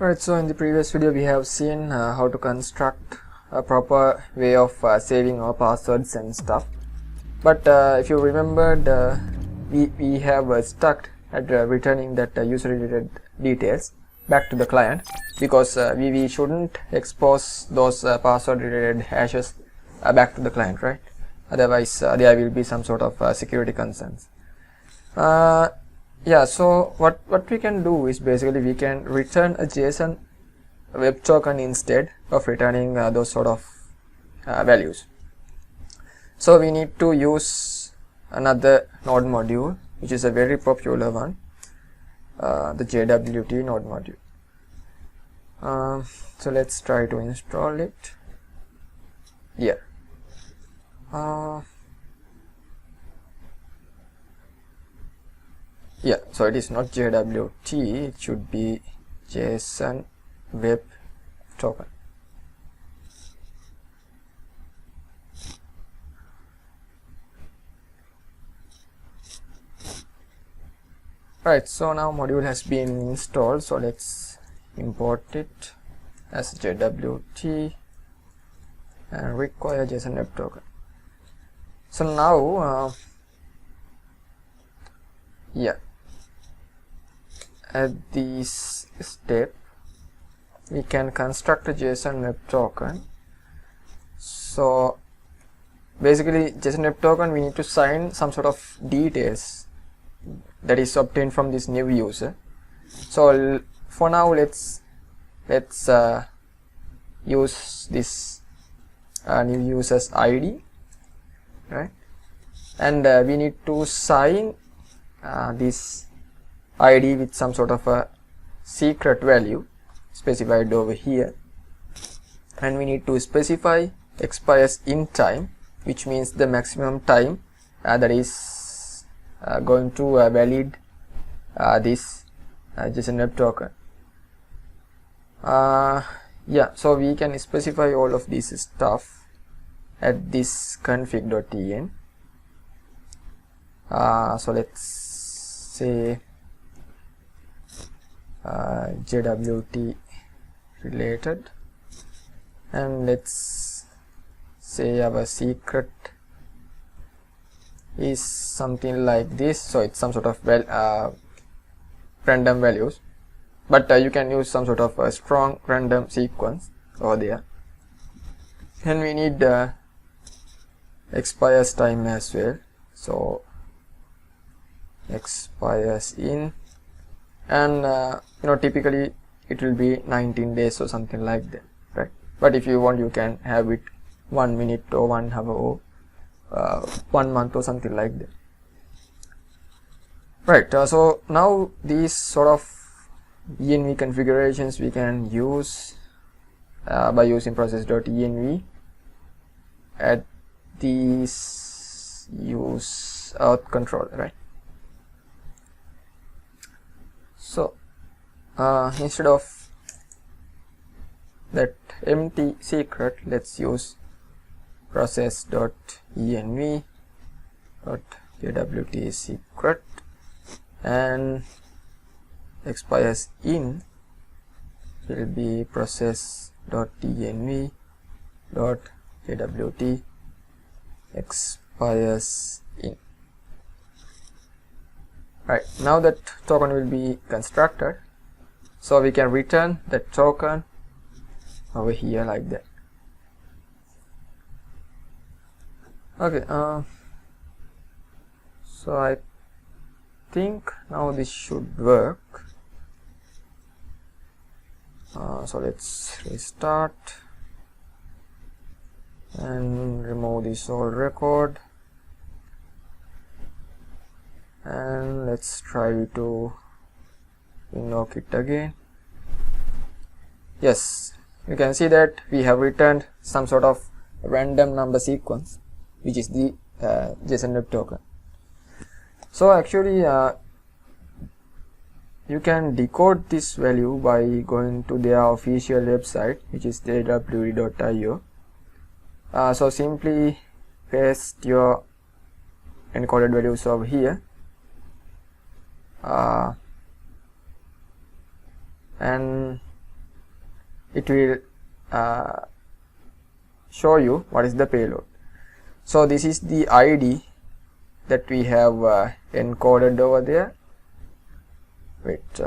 Right, so in the previous video we have seen how to construct a proper way of saving our passwords and stuff. But if you remembered, we have stuck at returning that user related details back to the client because we shouldn't expose those password related hashes back to the client, right? Otherwise there will be some sort of security concerns. Yeah, so what we can do is basically we can return a JSON web token instead of returning those sort of values. So we need to use another node module, which is a very popular one, the JWT node module. So let's try to install it. Yeah. Yeah, so it is not JWT, it should be JSON web token. Right, so now module has been installed, so let's import it as JWT and require JSON web token. So now yeah, at this step we can construct a JSON web token. So basically JSON web token, we need to sign some sort of details that is obtained from this new user. So for now let's use this new user's ID, right? And we need to sign this ID with some sort of a secret value specified over here, and we need to specify expires in time, which means the maximum time that is going to valid this JSON web token. Yeah, so we can specify all of this stuff at this config.en. So let's say JWT related, and let's say our secret is something like this. So it's some sort of random values, but you can use some sort of a strong random sequence over there. And we need expires time as well, so expires in, and typically it will be 19 days or something like that, right? But if you want, you can have it 1 minute or 1 hour or 1 month or something like that, right? So now these sort of env configurations we can use by using process.env at this use auth controller, right? So instead of that empty secret, let's use process.env.jwt secret, and expires in will be process.env.jwt expires in. Right, now that token will be constructed, so we can return that token over here like that. Okay, so I think now this should work. So let's restart and remove this old record, and let's try to invoke it again. Yes, you can see that we have returned some sort of random number sequence, which is the JSON web token. So actually you can decode this value by going to their official website, which is jwt.io. So simply paste your encoded values over here, and it will show you what is the payload. So this is the ID that we have encoded over there. Wait,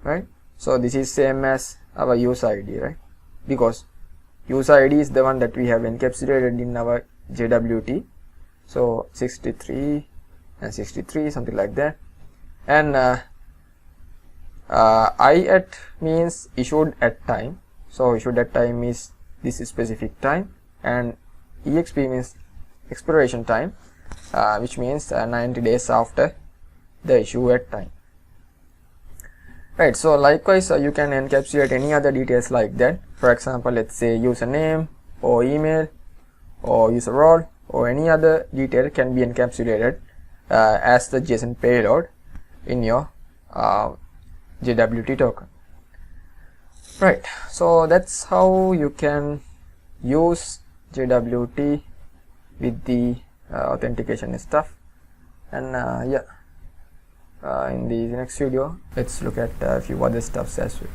right? So this is same as our user ID, right? Because user ID is the one that we have encapsulated in our JWT. So 63 and 63, something like that. And I at means issued at time. So issued at time is this specific time, and exp means expiration time, which means 90 days after the issue at time. Right, so likewise you can encapsulate any other details like that. For example, let's say username or email or user role or any other detail can be encapsulated as the JSON payload in your JWT token. Right, so that's how you can use JWT with the authentication stuff. And in the next video, let's look at a few other stuffs as well.